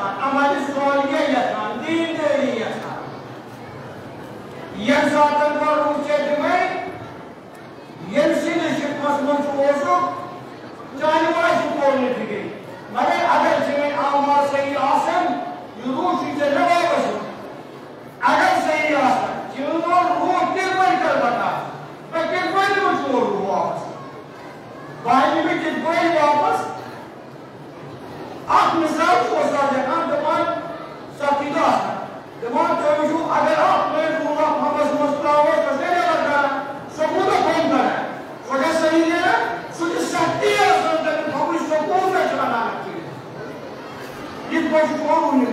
يسان أمل الصالح يسان دين داري يسان يسان الروشة دمين يمشي نشيط مسلم شوزو جاني واجب قولي فيكي مالي أگر جميع أعمال سيئة آسن يروح في جنة وابسو أگر سيئة آسن جنور روح تلوين كالبتا فكلوين مجور روح واپس باہمی میں تلوين واپس آپ مثال شوزا جنان دمان ساتیدہ آسن دمان توجو اگر آپ میں روح محمد مستراوے کسے لگا سبوتا کون کریں سوچا صحیح ہے سوچا سکتی ہے آسن تک بھوی سکون میں چلانا رکھتی ہے یہ بہت شکور ہوئی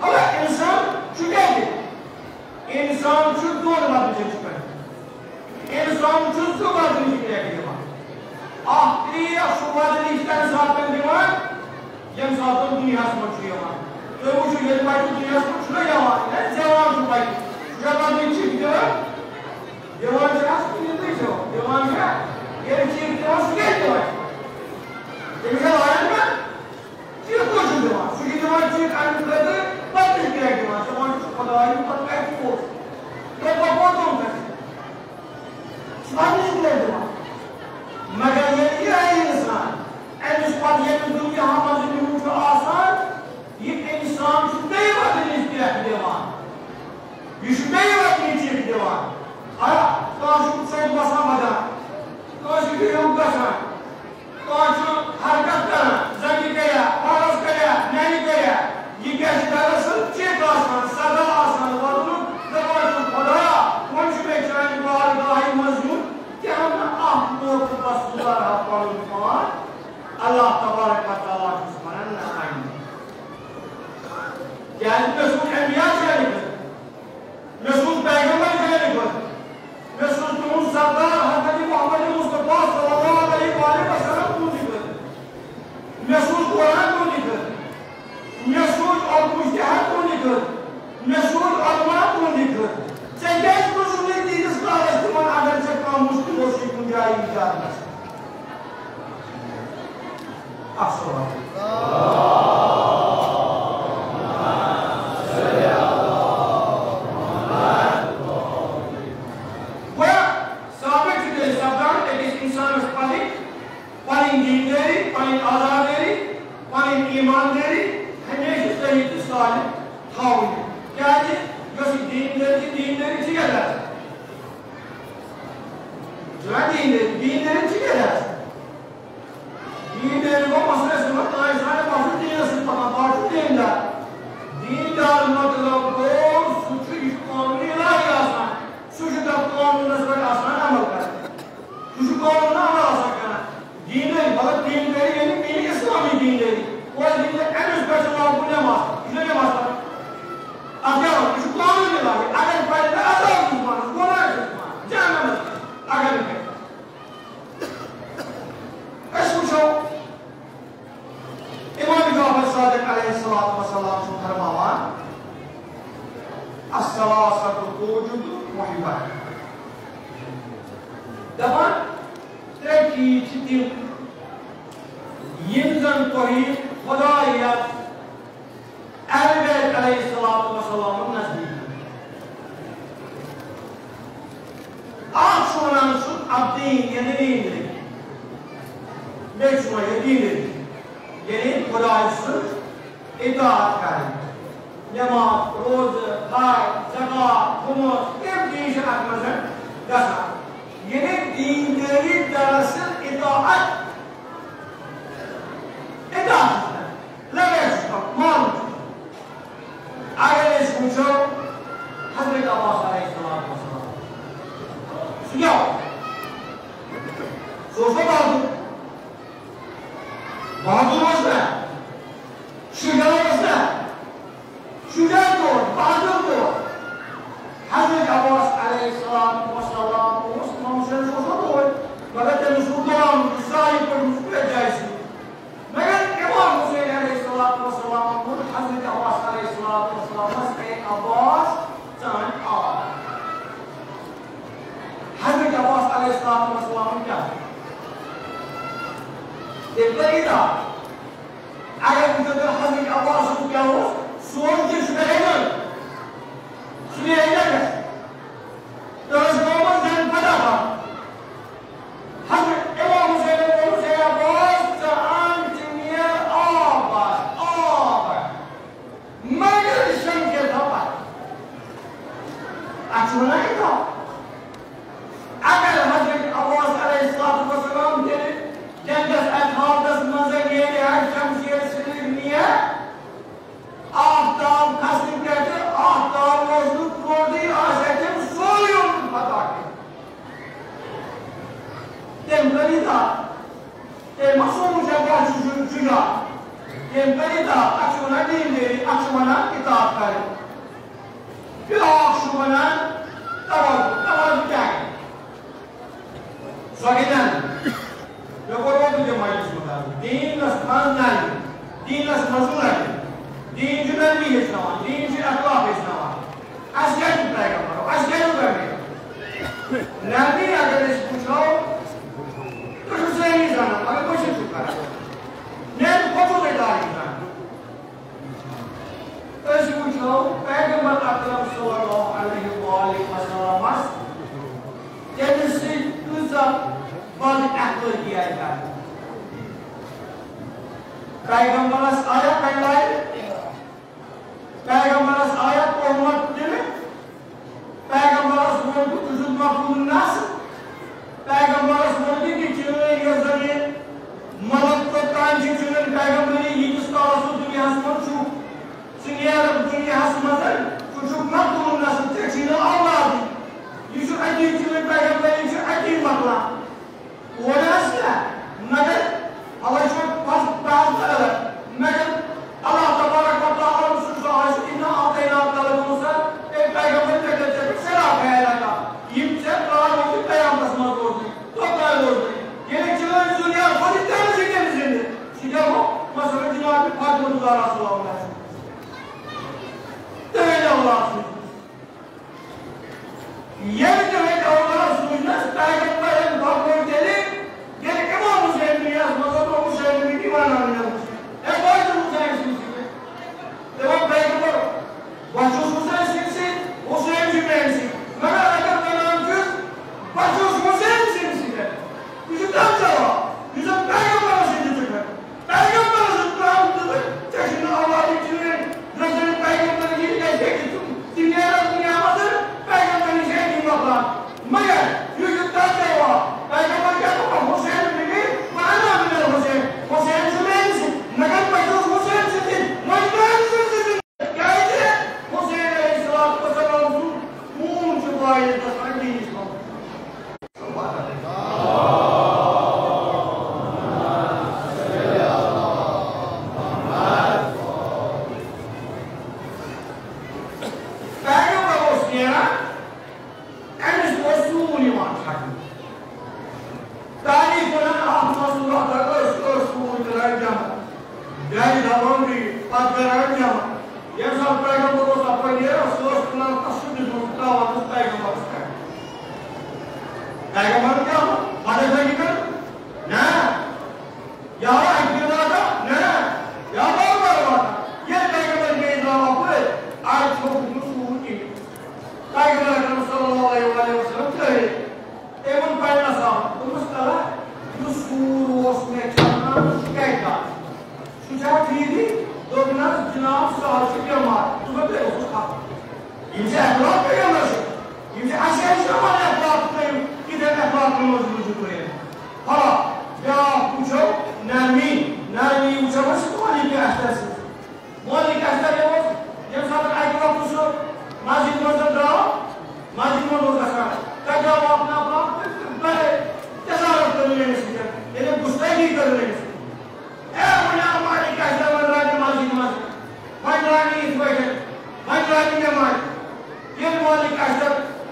اگر انسان چکے گئے انسان چود دون بات مجھے چکے انسان چود دو بات مجھے چکے گئے آخری شباد لیشتن ساتن دیوان یم ساتن دنیا سمجھ چکے وہاں تو وہ جو یہ بائی دنیا سمجھ چکے وہاں زیوان جو بائی شباد لیشتن دیوان دیوان سے آس کنی دیش ہو دیوان کیا یہ چیز دیوان سکے دیوان یہ مجھے آئین میں چیز کوشن دیوان سکی دیوان چیز آئین کرتے بات نہیں کرے دیوان دیوان خدایی پر کہت کوش یہ بہت ہوں کرتے سبات نہیں کرے دیوان مگر یہ ہے انسان این اس بات یہ کندو کہ ہم مزید موجود آسان یہ انسان شدہی وقت نہیں کرے دیوان یہ شدہی وقت نہیں چیز دیوان آیا کانشو سید بسا مدن کانشو دیوم کشن کانشو حرکت کرن زنگی کیا پارس کیا نینی کیا یہ کیسی درسل چیت آسان صدا آسان وردن دباشو خدایا کنشو بیچرانی بارگاہی مضمون کہ ہم احمد بسولہ رہا پڑھن اللہ تبارک و تعالیٰ سبحانہ نسائن کیا ہے مسعود انبیاء سے لکھت مسعود پیغمبر سے لکھت مسعود تمون سردار حضرت محمد مصطفیٰ صلی اللہ علیہ وسلم کو لکھت مسعود قرآن کو لکھت مسعود اور مجتہد کو لکھت مسعود علماء کو لکھت چنگیز مسعود دیدس کا استعمال اگر سے کام مشکل ہو سی گنجائی ایجاد نہ سکتا السلام پنن دینداری پنن آزاداری پنن ایمانداری ہمیشہ صحیح تو صالح تھاؤن کیا جی یس دینداری چھ گژھان جو دینداری چھ گژھان دینداری گو مسئلہ سمجھ تائیں سارے باشو دینس پکان باشو دیندار دیندار مطلب گو سچ قانونی لائی آسان سچ در قانونس پر آسان عمل کر سچ قانون عمل آسان کرنا دین ہے مگر دین داری یعنی دین اسلامی دین داری وہ دین داری ایمس پیسے اللہ کو نماز اس نے نماز کرنا اب کیا ہوتا ہے قانون میں لائی اگر پہلے عذاب مسلمان گناہ ہے مسلمان جہنم ہے اگر نہیں اس پوچھو امام جعفر صادق علیہ السلام شو فرماوان الثلاثة توجد محبة دپان ترکی چھ تم یم زن تۄہہِ خدایت اہل بیت علیہ السلام نزدیک اکھ چھُ ونان سُہ ابدین یعنی دینداری بیٚیہِ چھُ ونان دینداری یعنی خدای سٕنٛز اطاعت کرٕنۍ نماز روزٕ حج زکات خُمس تِم چیٖز چھِ اتھ منٛز گژھان یعنی دینداری دراصل اطاعت لگے معلوم اگر اس پوچھو حضرت عباس علیہ السلام سنو سوچو بہادر وسنا شجاع وسنا شجاع کو بہادر کو حضرت عباس علیہ السلام مگر تٔمِس چھُ غلام سارے پٲٹھۍ جایہِ مگر امام حسین علیہ السلام حضرت عباس علیہ السلام اے عباس چان آ حضرت عباس علیہ السلام کیا دیکھ لگی تھا اگر حضرت عباس शुजा ये कलिता अक्षुना दीने अक्षुना किताब करे फिर अक्षुना तवल क्या है स्वागतन जो कोई भी माइल सुना दीन अस्मान नहीं दीन अस्मजुर है दीन जुनन भी है ना दीन से अखलाक है ना आज क्या ट्राई करो आज क्या करेंगे नबी अगर इस पूछो तो उसे नहीं जाना अगर कुछ चुका ने फोटो में डाल दिया तो इस पूछो पैगंबर अकरम सल्लल्लाहु अलैहि वसल्लम जैसे दूसरा बाद अकल किया था पैगंबर आया कहलाए पैगंबर आया को मत दिल पैगंबर बोल तुझ मखलूक नास पैगंबर बोल की चीजें ये जरिए मदद को कांची चीजें पैगंबर ये जिसका रसूल दुनिया हस्मत छु सिंगिया दुनिया हस्मत कुछ मखलूक नास चीजें औलाद ये जो अजीब चीजें पैगंबर ये जो अजीब मखला वो नासला मगर अल्लाह जो पास पास कर मगर अल्लाह तबारक व तआला सुब्हानहू इन्ना आतैना तलब मुसा एक पैगंबर के सरा कहला था ये चक्कर वो पैगंबर मत बोल तो क्या बोल ये चीजें दुनिया बड़ी तरह से के जिंदगी सीधा हो मसला जनाब फातिमा ज़हरा सल्लल्लाहु अलैहि वसल्लम तेरे अल्लाह ये जो है अल्लाह सुनना पैगंबर है भगवान तेरे ये कमाल हुसैन दुनिया मतलब हुसैन की दीवाना है एक बार तो हुसैन से तो पैगंबर बच्चों हुसैन से हुसैन जी में से मगर अगर नाम फिर बच्चों हुसैन से है ये काम चला ये जो पैगंबर से जुड़ा पैगंबर से काम तो चश्मा अल्लाह की चीज़ नजर पैगंबर की कैसे कि तुम दुनिया में पैगंबर से नहीं मौका मगर ये जो काम चला पैगंबर क्या तो हुसैन भी माना मिले हुसैन हुसैन से मगर बच्चों हुसैन से मजबूर से क्या है हुसैन अलैहिस्सलाम को सलाम मून जुबाई का संगी इसको सुभान अल्लाह पैगंबर उसने एंड रसूल ईमान खाती तारीफ ना आप रसूलुल्लाह का रसूल राजा जाय दावंगी पाकर राजा ये सब पैगंबर को सब ये रसूल ना तस्वीर मुस्ता और पैगंबर का पैगंबर क्या माने भाई कर ना या अकेला का ना या बाबा ये पैगंबर के नाम पर आज को रसूल की पैगंबर सल्लल्लाहु अलैहि वसल्लम कहे एवं पढ़ना साहब तो मुस्तला रसूल उसने चलना कहता सुझाव थी तो बिना जनाब साहब से क्या मार तुम्हें पे उसका इनसे अखलाक पे क्या मर्ज़ इनसे आशय हमारे अखलाक पे किधर अखलाक में मौजूद हुए हाँ क्या पूछो नरमी ऊंचा बस तुम्हारी क्या असर से मौलिक असर है वो जब साथ आगे का पूछो माजिद मजद रहा माजिद मजद रहा क्या जाओ अपना अपना बड़े तजारत करने में सीखा लेकिन गुस्ताखी करने में सीखा मुझे हमारी कैसा बन रहा है माजिद मजरानी इस बैठे मजरानी में मार ये मौलिक कैसा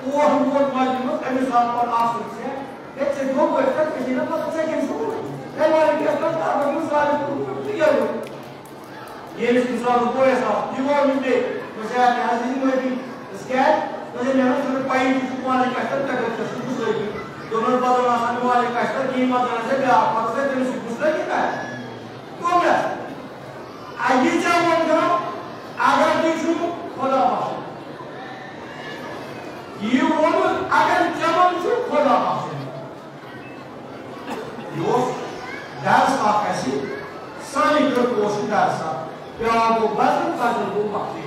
वो हमको माजिद मजद अमिसाल पर आसुर से लेकिन दो बैठकर किसी ने पता से कैसे हुआ है मौलिक कैसा था बगल सारे को क्लियर हो ये मिसाल को ऐसा जीवन में दे मुझे आप हाजिर में भी इसके मुझे मेहनत से पाई मौलिक कैसा तक कुछ नहीं दोनों बातों में आसान मौलिक कैसा की मात्रा से क्या आप से दिन से कुछ नहीं क्या है तो क्या आगे जाओ बंदो अगर दिशु खुदा पास ये वो अगर जमन से खुदा पास यो दर्स का कैसी सारी जो कोशिश दर्स क्या वो बदल वो बाकी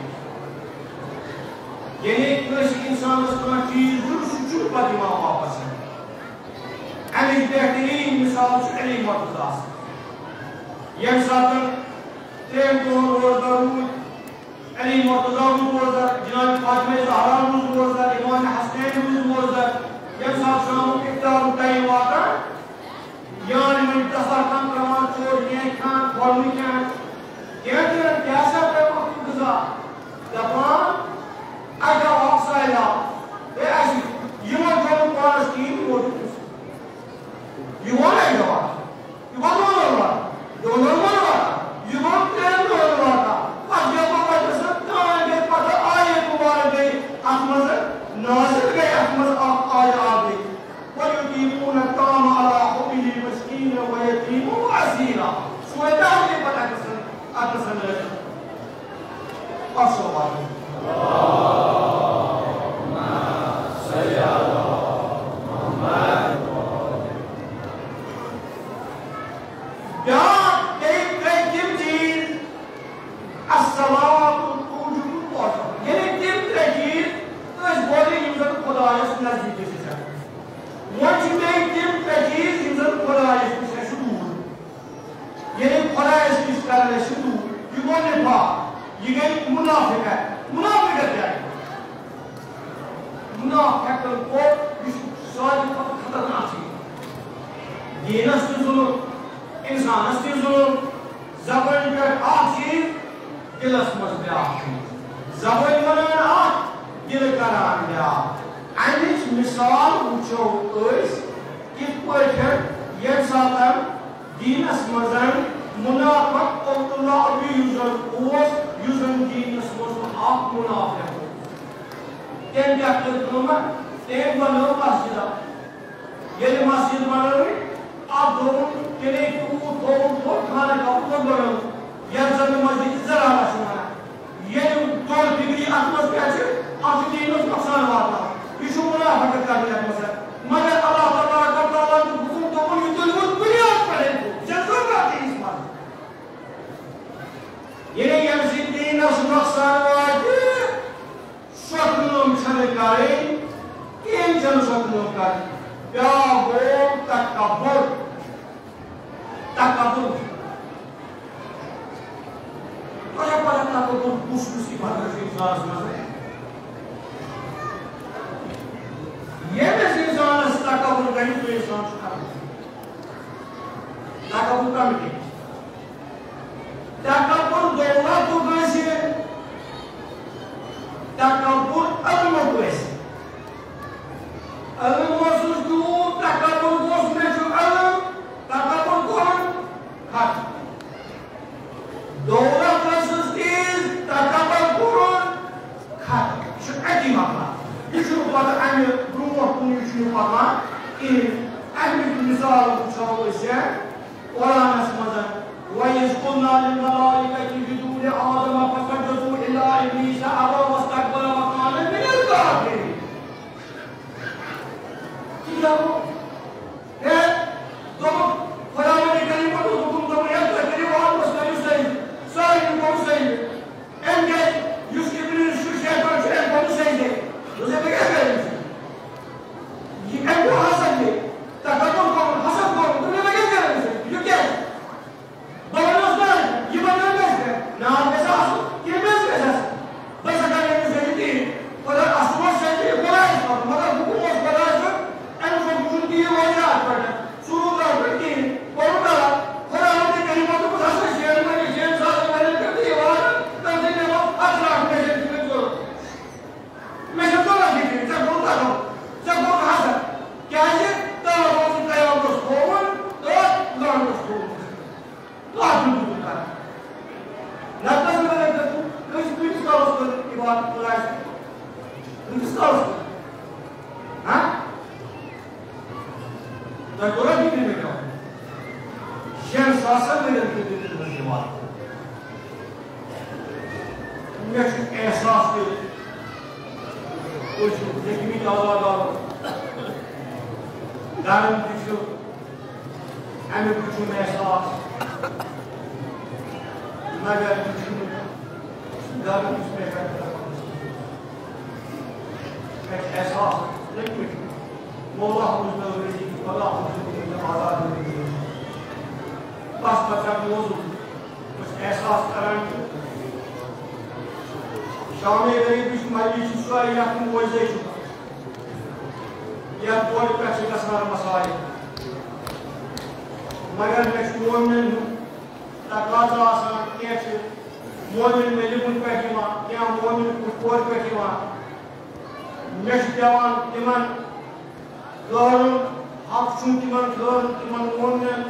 ये किसी इंसान उसका चीज जुड़ पर दिमाग वापस है अली बेहतरीन मिसाल अली मर्तज़ा ये साथ तेम को रोज़ा अली मर्तज़ा रोज़ा जनाब फातिमा ज़हरा रोज़ा इमाम हसन रोज़ा ये साथ शाम के इफ्तार टाइम वाता यानी में दफा कम कमान छोड़ ये खान कॉलोनी क्या कैसा वक्त गुजा दपान अगर ऑक्साइड ये ऐसी ये जो पास की मोटी you want to go you want to go you want to go you want to go अब जब आप सब तांगे पता आए तुम्हारे गए अहमद नाज़िर गए अहमद आए आगे ويقيمون الطعام على حبه مسكينا ويتيما واسيرا سويدا ने पता अकसन अस्सलाम तकाजा आसान कैसे मोमिन में लिखुन पैठिमा क्या मोमिन कुछ पैठिमा नश्यावान तिमन गौरव हाफुन तिमन गौरव तिमन मोमिन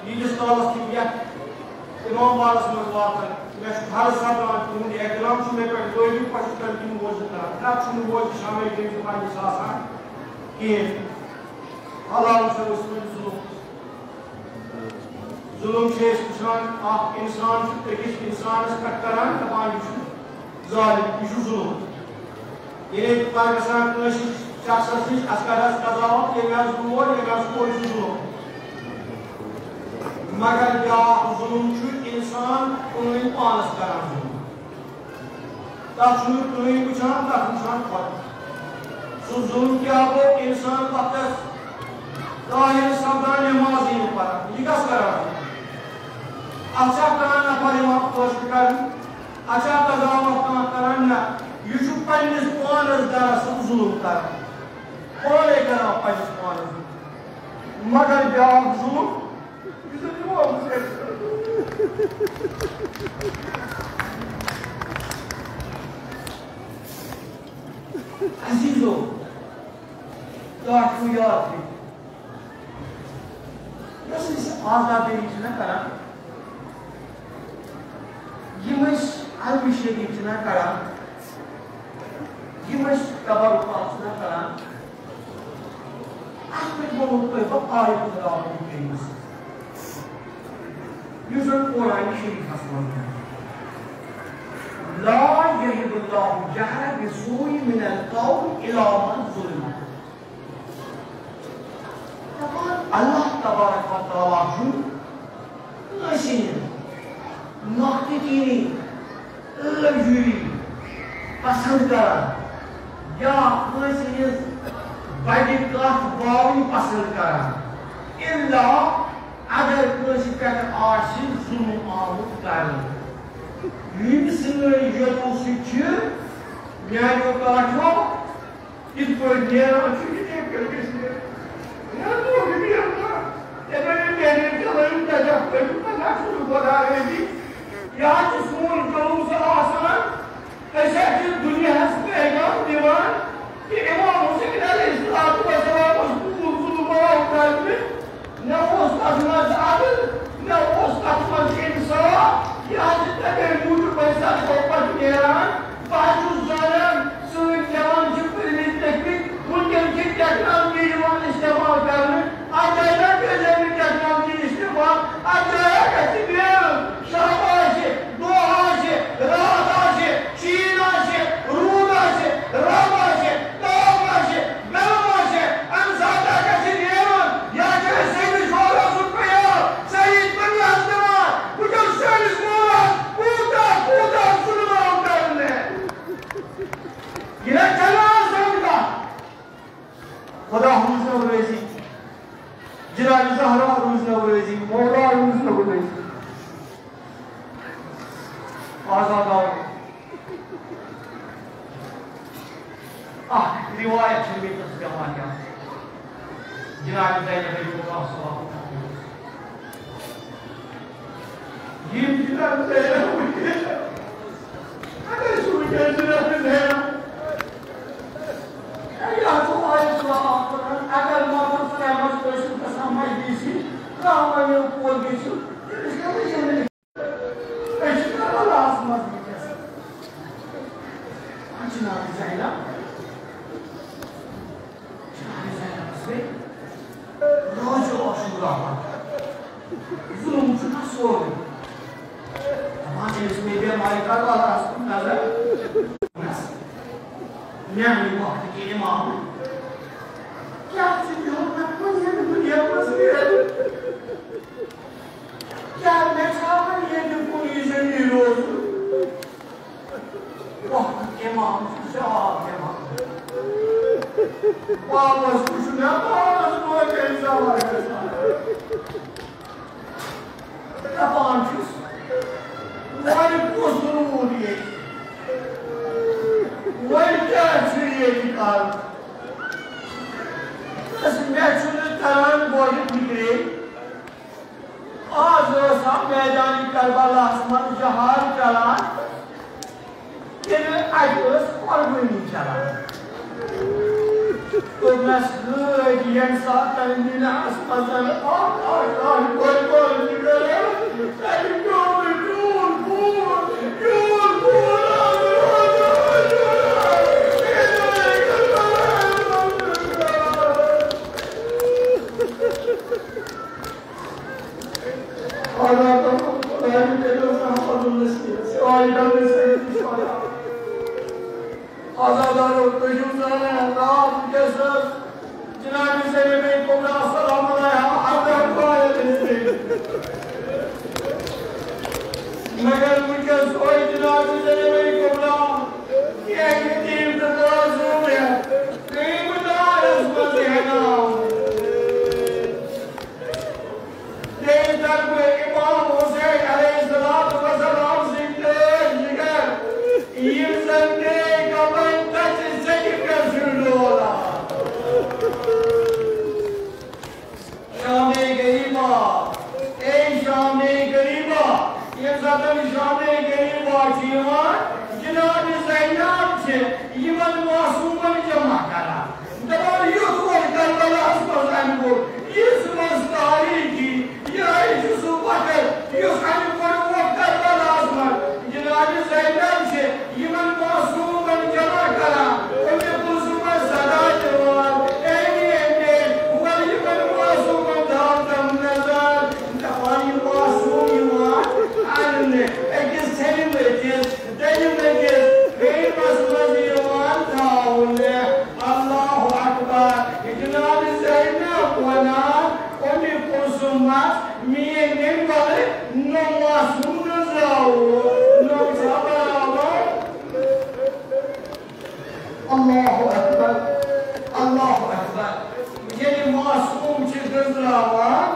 यीशु तालास की या इमाम वालस में वातन मैं हर सब्रान तुम एग्जाम से मैं कर कोई भी पढ़कर तुम बोल सकता ना तुम बोल शामिल के तुम्हारी आसान कि अल्लाह से उसमें जुल्म से इंसान आप इंसान एक इंसान से कटकरान तमाम जालिम यीशु जुल्म ये पाकिस्तान में शख्स से अस्करास कजावत ये मैं जुल्म जुल्म मगर क्या जुल्म इंसान उन्हें पालस करान तब तुम्हें कुछान तब कुछान फर्क सो जुल्म क्या वो इंसान तक ताहिर सब्दान नमाज ही पर ये कस करान अच्छा कराना पर वक्त कोशिश कर अच्छा कजावत करान ना यीशु पन्निस पानस दरस जुल्म कर पाने करा पन्निस पानस मगर क्या जुल्म अजीजों याद याद आजादी न करा अभिषेक न करा तबरुकात न करा आय खुदा User Quran Sharif Hasman. لا يهب الله جهر بسوء من القول إلى من ظلم. طبعا الله تبارك وتعالى شو نسين نقطتيني لجوري पसंद करा या नसीन बाइक का बावी पसंद करा इल्ला अगर कोई पे आशिक जुल्म आमुद कर यदों सो काठो इत दुनिया पैगाम दिवान कि इमाम हुसैन अलैहिस्सलाम न उस आदिल न उस इंसाफ यह तक मूड पैसा पर नेरान बाजू जालम सुन जवान जुपली तकनीक उनके टेक्नोलॉजी इस्तेमाल करने अचानक जमीन टेक्नोलॉजी इस्तेमाल अचानक शाबाश दोहा से राधा से चीना से रूना से रामा से तामा से गलमा से अंसादा का सिनेरन या जैसे खुदा हमसे उरेजी जिरानी सहरा हमसे उरेजी मोरा हमसे उरेजी आजाद आओ रिवायत है भी तस्वीर हमारे यहाँ जिरानी ज़ैनब बिन सलाम ये जिरानी ज़ैनब अगर सुबह जिरानी ज़ैनब अगर मौसम सहमत पेशों का समझ दीसी राम में पोल दीसी इसका भी समझ पेश का वाला आसमान में कैसे अंजना जाएगा से रोज अशुरा जुल्म चुना सोल हमारे इसमें भी हमारे का वाला आसमान नजर न्याय वक्त के इमाम क्या दुनिया क्या ये पुलिस रोज वक्त के इमाम वापस कुछ ना आज सा मैदान करबला मन जहार चलान इन अजस कुर्बानी चलान तो मैं ये साथ तंदीना अस्पताल और कुर्बानी करे मगर मुझे सोई जनाब से मेरी कोबला ये यतीम तो मासूम है नहीं बता उसमें है ना ये दर पे इमाम हुसैन अलैहिस्सलाम वसलाम जिंदे जिगर ये संगे कमर तक से कर सुनोला शामे गरीबा ए शामे गरीबा ये ज़ातन शामे गरीबा चीवान जनाब ज़ैनब से यमन मासूमन जमा करा दबार युद्ध को करबला अस्पताल को इस मस्तारी की ये यूसुफ बकर ये खाली पर वो करबला अस्पताल जनाब ज़ैनब से यमन मासूमन जमा करा उन्हें कुसुम सदा जवान एने वल यमन मासूमन दाम नजर दबार मासूम युवान अकिस सेलिब्रिटीज डेलिब्रिटीज फेमस वजीरान थाउने अल्लाहु अकबर जनाब ज़ैनब वना उन्हें कुसुमत मिये निम्बल नो मासूम नजाओ नो सबाबा अल्लाहु अकबर ये मासूम चिगज़रावान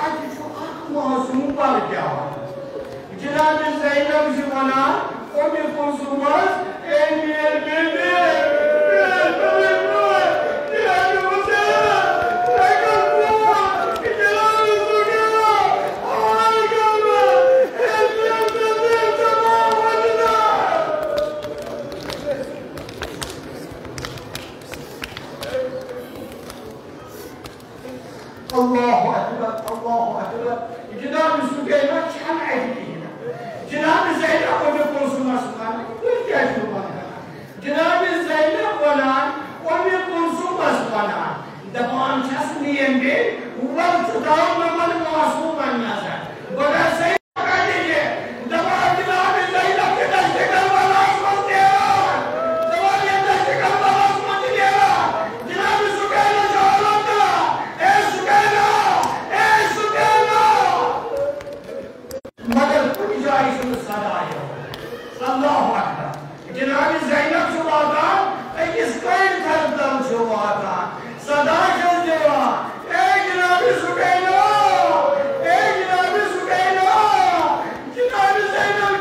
आज जो मासूम पर क्या जनाब ज़ैनब से वना उन्हें कुसुमत एमियर बेबे अल्लाहु अकबर जनाब सुकैना छन आदि जनाब ज़ैनब उन्हें कुसुमत क्या जनाब ज़ैनब वना उन्हें कुसुमत वना दपान छस नियंदे वक्त दाम नमन मासूम नजर बड़ा सही कर दीजिए दबान जनाब ज़ैनब के दस्ते करबला अस्पताल देगा दबान ये दस्ते करबला अस्पताल देगा जनाब सुकैना जालता ए सुकैना मगर कुछ जाई सुन सदा है अल्लाहु अकबर जनाब ज़ैनब जुवाता इस कायद करदम जुवाता सदा जल देवा ए जनाब सुकैना जनाब ज़ैनब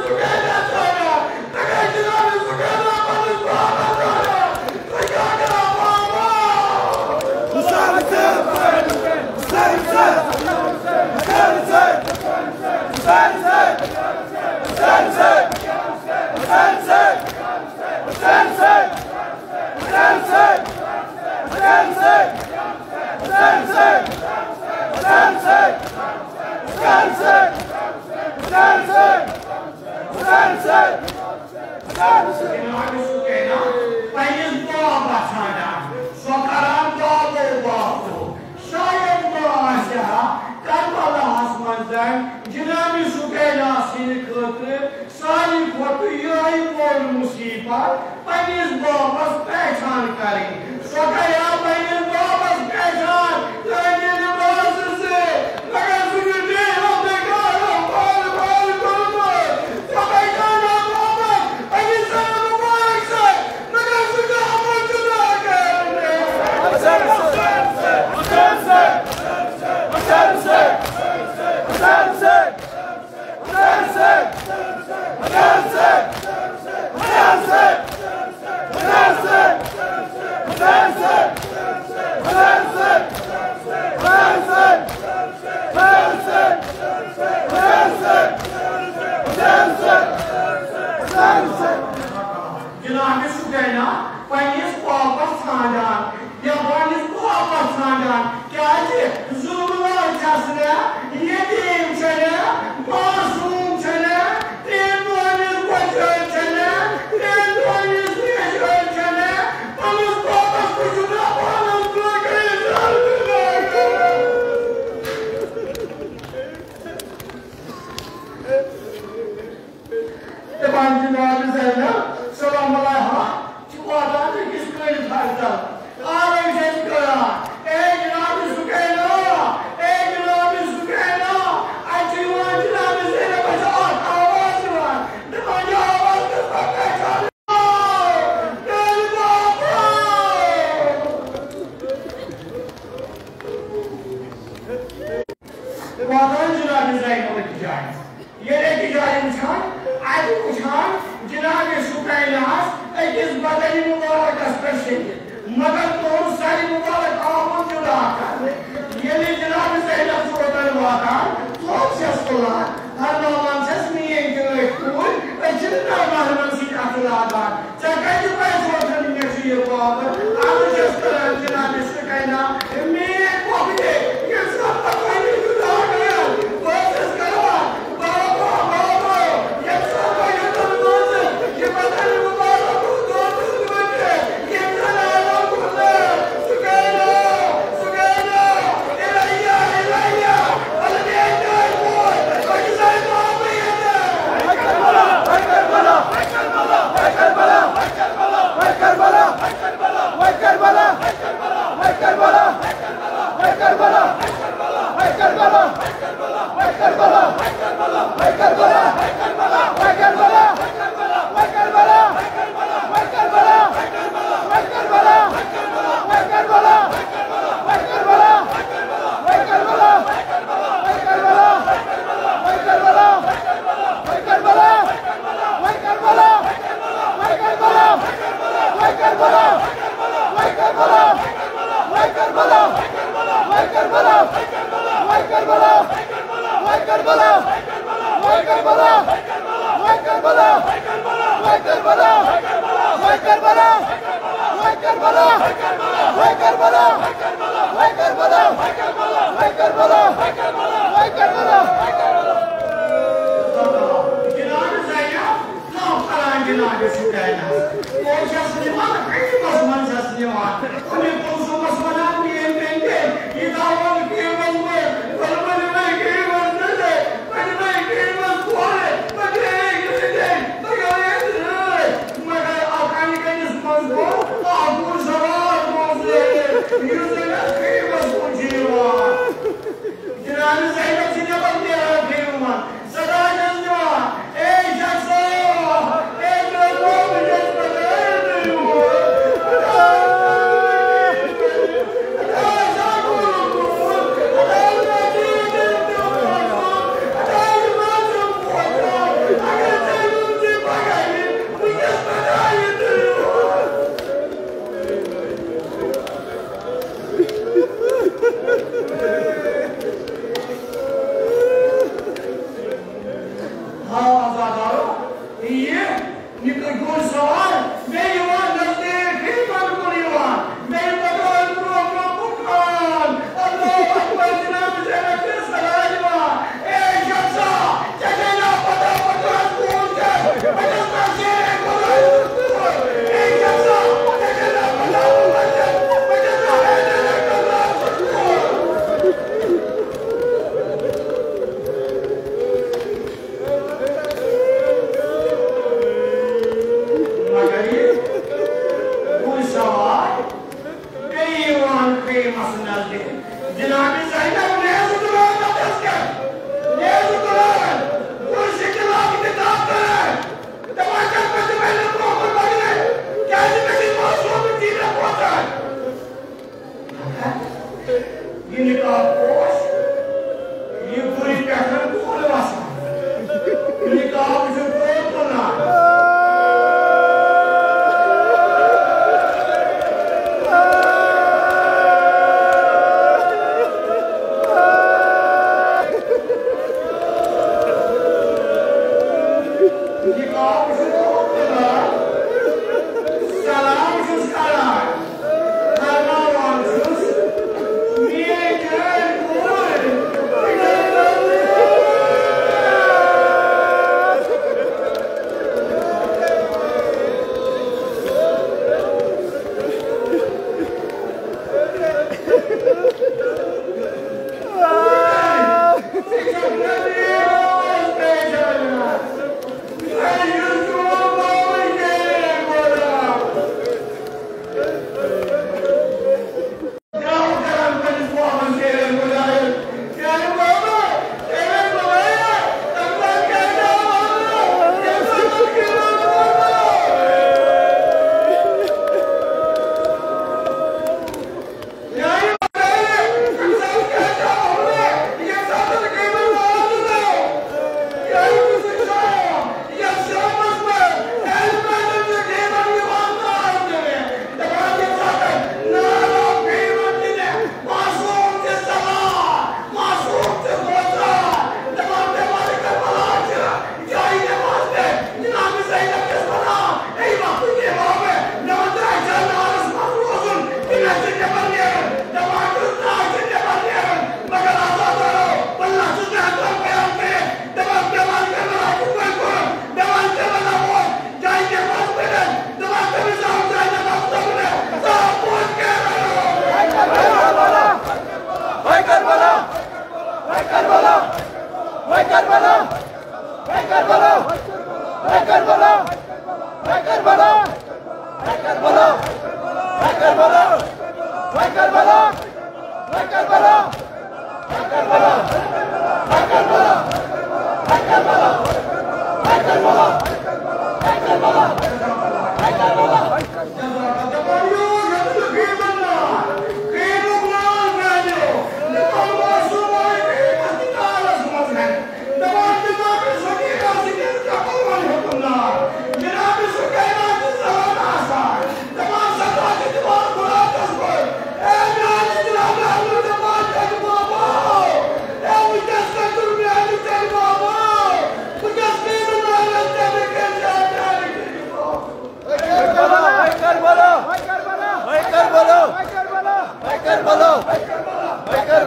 सुकैना सारा तका जनाब सुकैना पर बाबा सारा तका करा बाबा जनाब सुकैना सारी खोट यही बोल मुसीबत पनिस बाबस पहचान करें सकाया पनिस बाबस पहचान लेने लिबास से मगर सुनते हो बेकार बाल बाल करो सकाया बाबस पनिस मुबारक से मगर सुना मुझे करने जनाब सुकैना पन्निस पापस खानदान या पन्निस पापस खानदान क्या जुल्म छसना यतीम छना मासूम छना तीन पन्निस बचल छना तीन पन्निस बेचल छना पन्निस पापस कुछुना पन्निस जनाब ज़ैनब सलाम अलैहा चुवादा ने किस कोई फायदा आरे जस्करा ए जनाब सुकैना अच्छी बात जनाब ज़ैनब बचा आवाज हुआ दबाया आवाज के पक्का चल दिल बाबा वादा जनाब ज़ैनब की जाए ये की जाए इंसान आज उठान जनाब सुकैनास अकिस बदली मुबारकस पर मगर तोर सारी मुबारक आमद जुदा कर ये जनाब ज़ैनब सोतन वाकान तोर छसला हर नौमान छसनी एक जगह कूल अचिंता महमन सी अखलादान चकज पे सोतन नफी बाबर अब छसला जनाब सुकैना मैं कोबे ये सब पकाने जुदा गया कोशिश करो बाबा ये सब ये बदल मुबारक दो बच्चे ये चला सुकैना इलाया अलबे जाए बोल बच्चे बाबा ये Karbala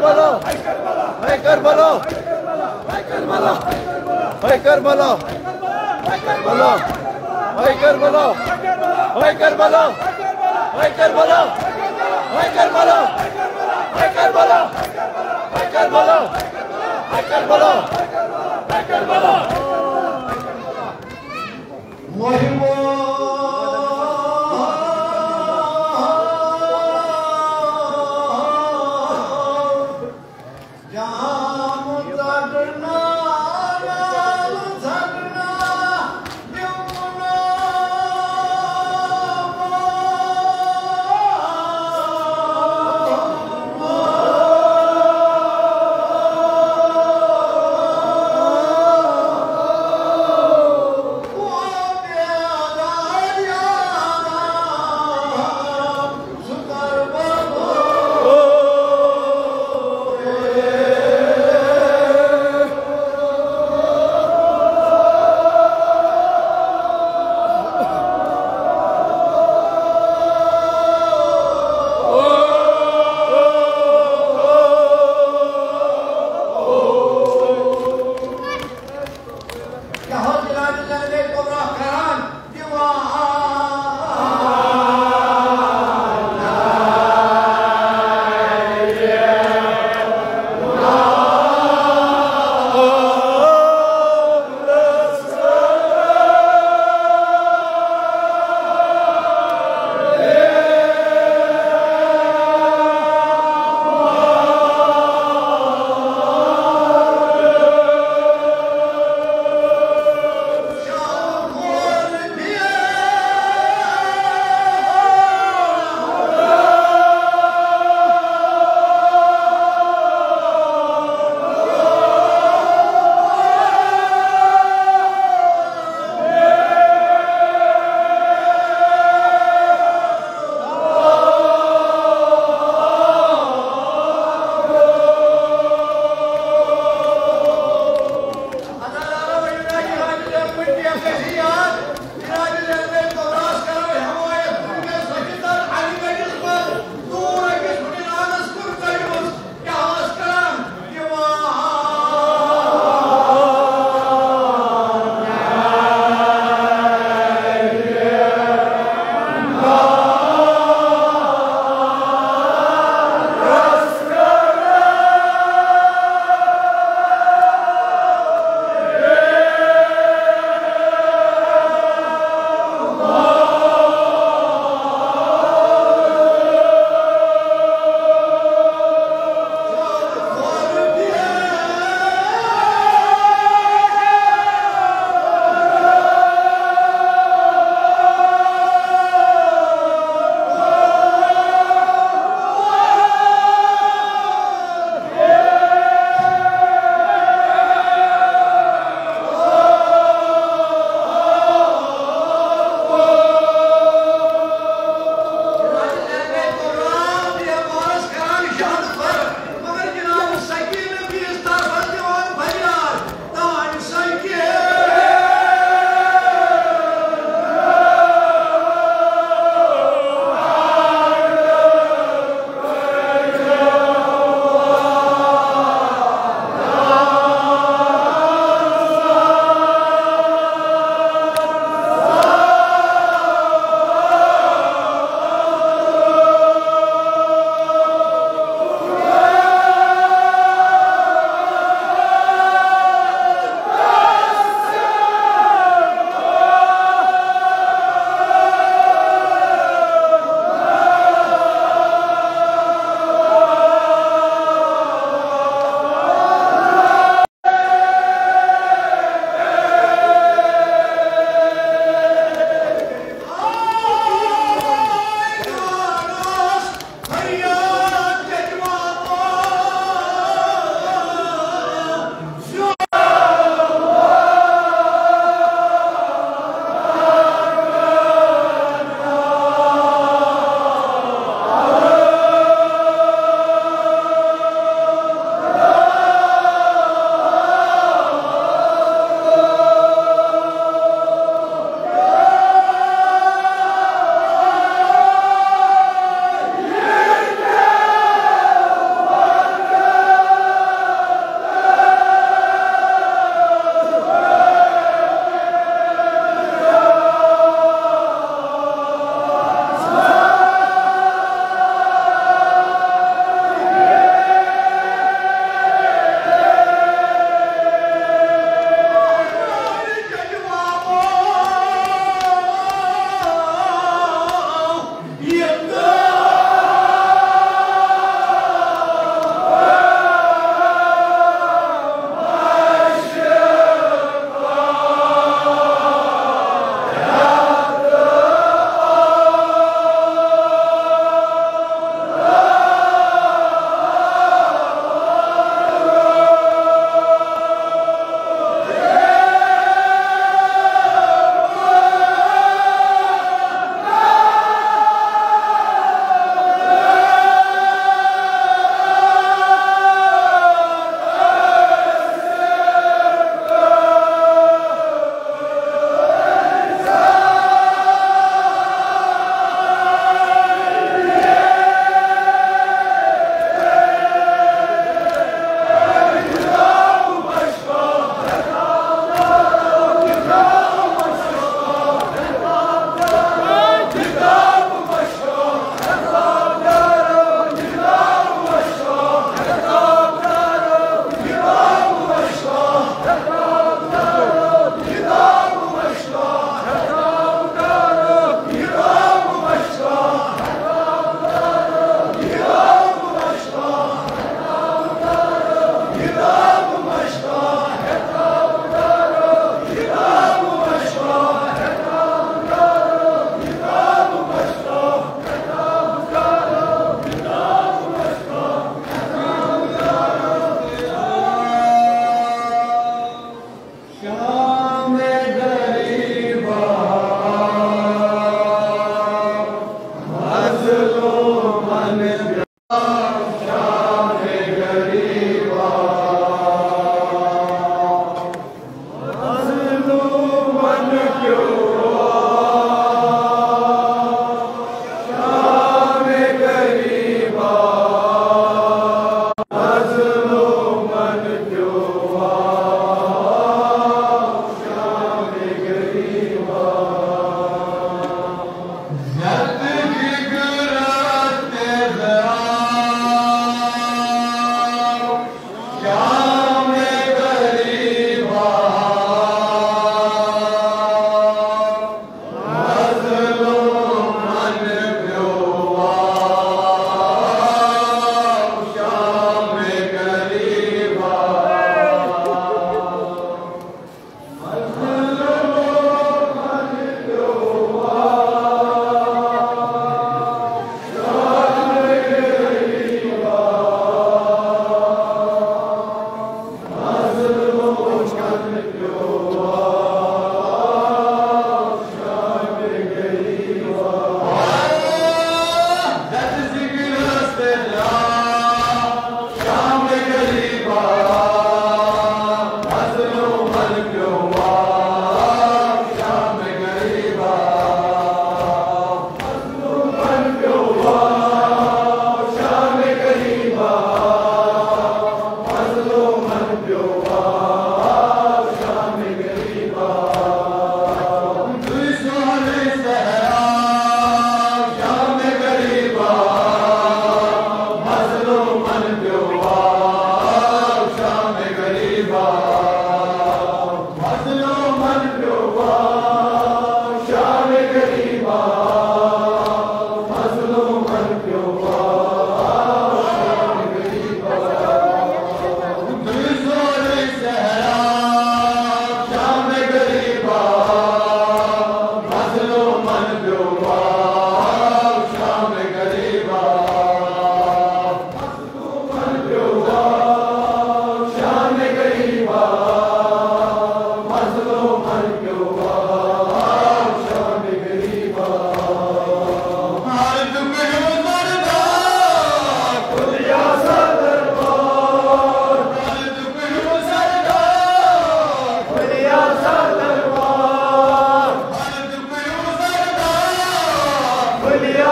Kerbala, hey Kerbala, hey Kerbala, hey Kerbala, hey Kerbala, hey Kerbala, hey Kerbala, hey Kerbala, hey Kerbala, hey Kerbala, hey Kerbala, hey Kerbala, hey Kerbala.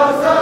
Mazlum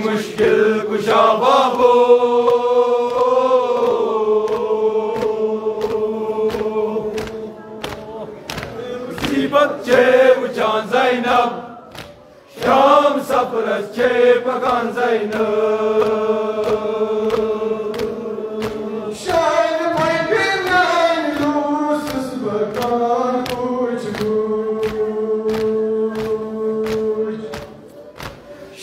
मुश्किल कुशा बाबो मुसीबत चे उचान ज़ैनब शाम सफरस चे पकान ज़ैनब शायद मैं भी नहीं लूस बकान कुछ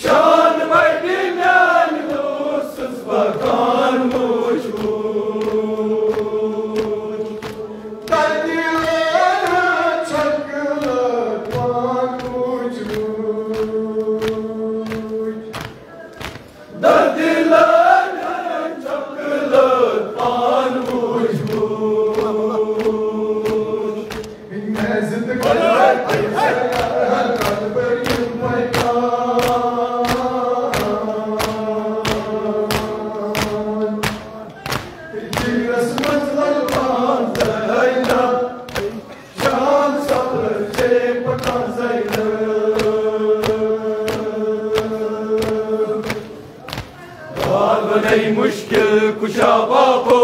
शान मैं भी नहीं लूस बकान कुछ मुश्किल कुशा बाबो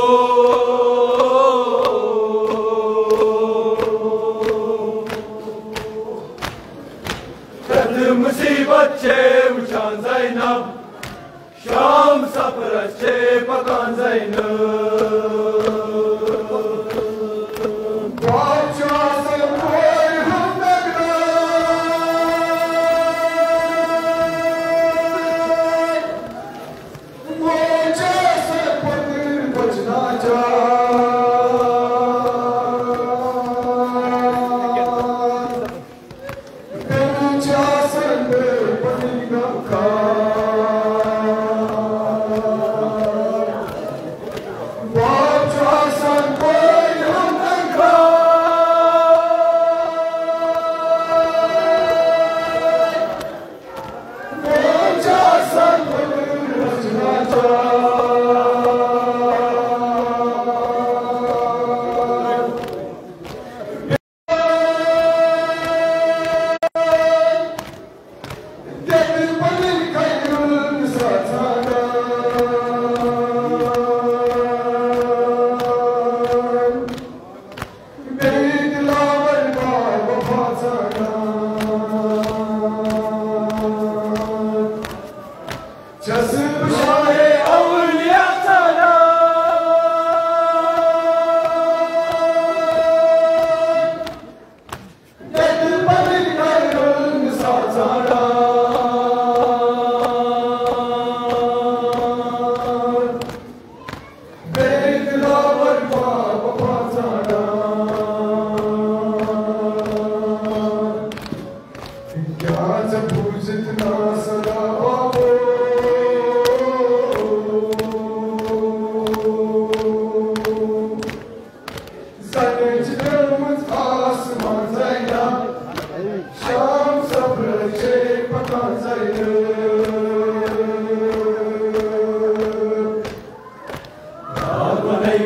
मुसीबत चे उचान ज़ैनब शाम सफरस चे पकान ज़ैनब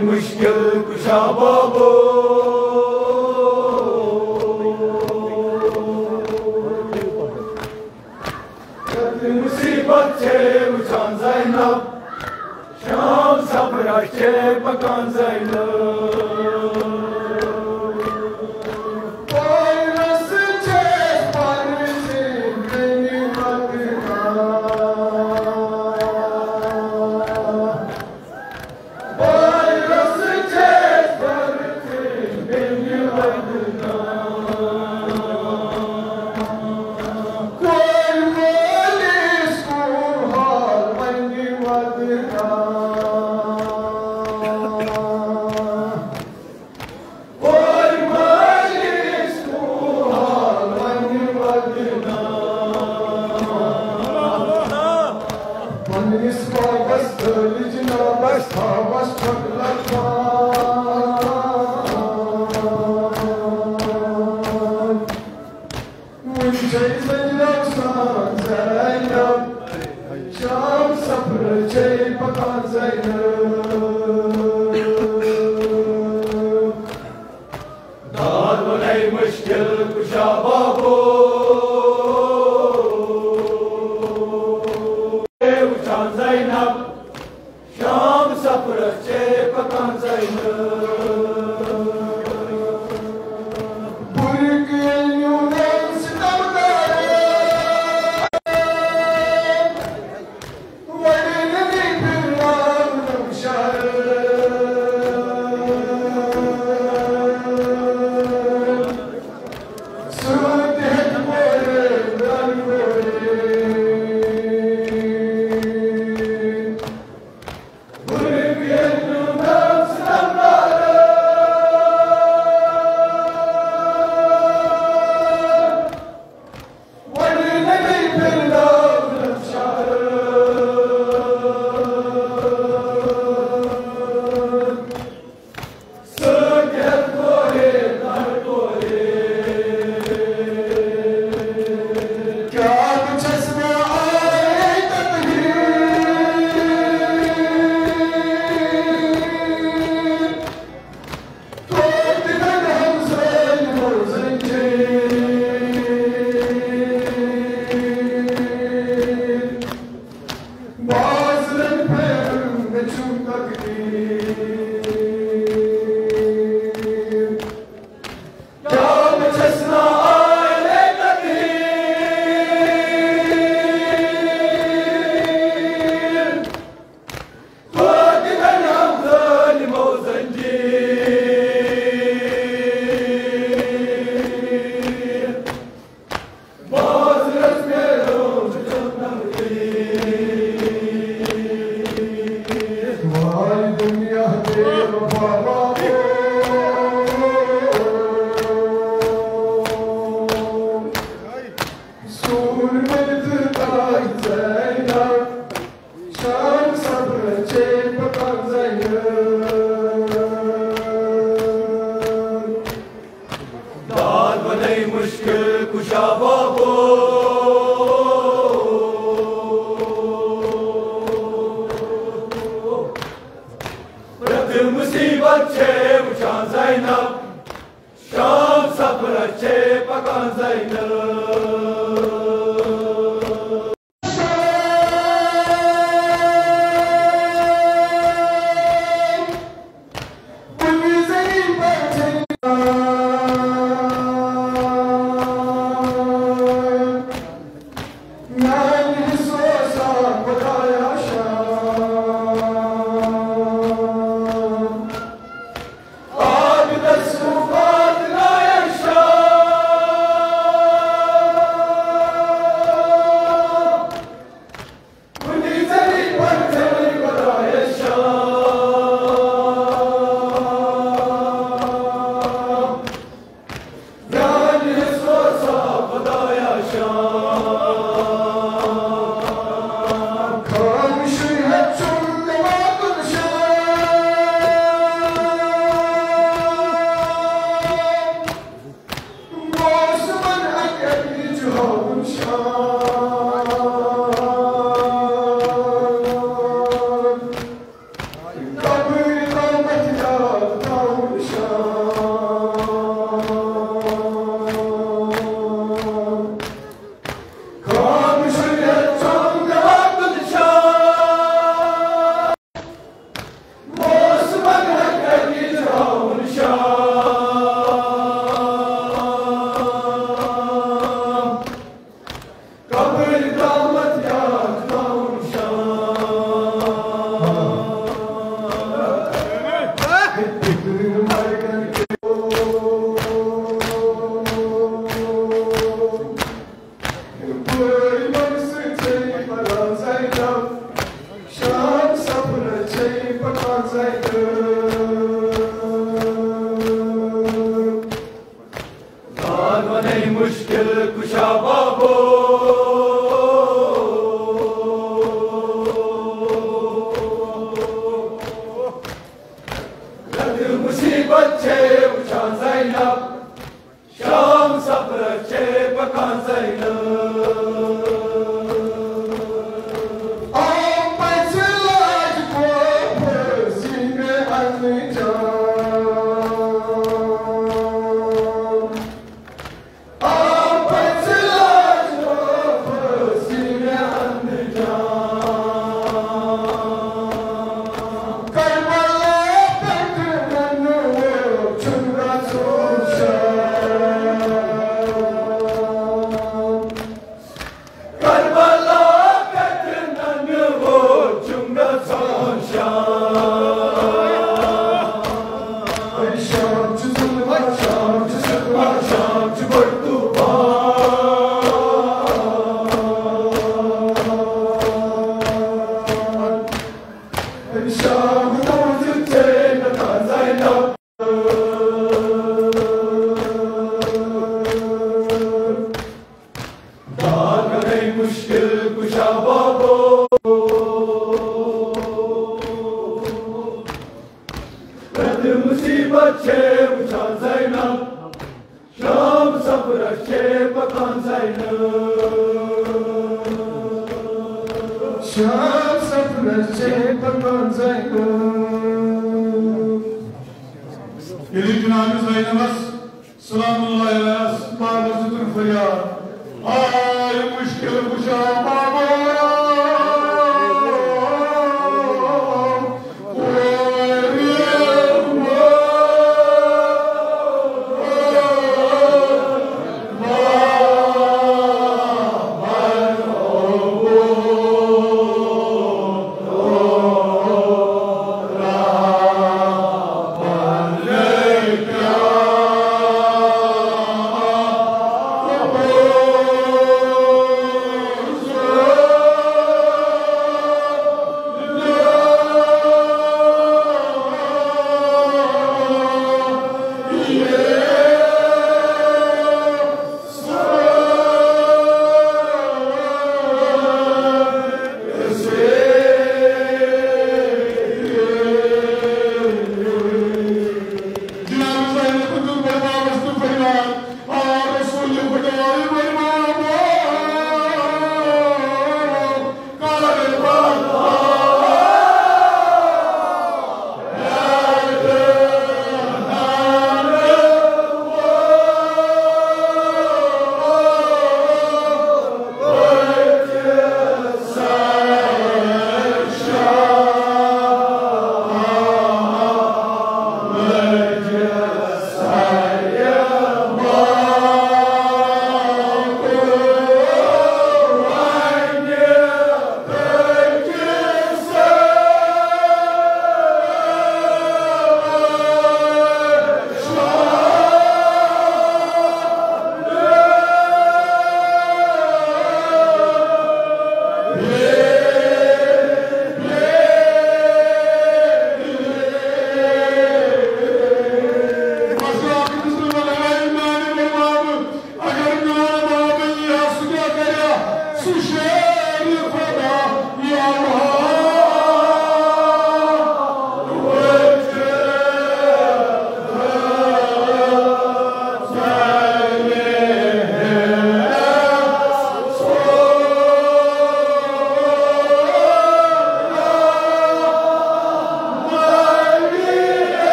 मुश्किल कुशा बाबो मुसीबत चे उचान ज़ैनब शाम सफरस चे पकान ज़ैनब नहीं मुश्किल कुशा बाबो उठान ज़ैनब शाम सफर चे पकान मुसीबत छे उठान ज़ैनब शाम सफर छे पकान ज़ैनब मुश्किल कुशा बाबो मुसीबत छे उठान ज़ैनब शाम सफर छे पकान ज़ैनब शाम सुखमा शाम बड़ू शाम मुश्किल कुशा बाबो मुसीबत छे उछाल ज़ैनब शाम सब्र छे पकान ज़ैनब शाम सब्र छे पकान ज़ैनब यदि जनाब ज़ैनबस सलामुल्लाह अलैहा बाज़ फरियाद आय मुश्किल कुशा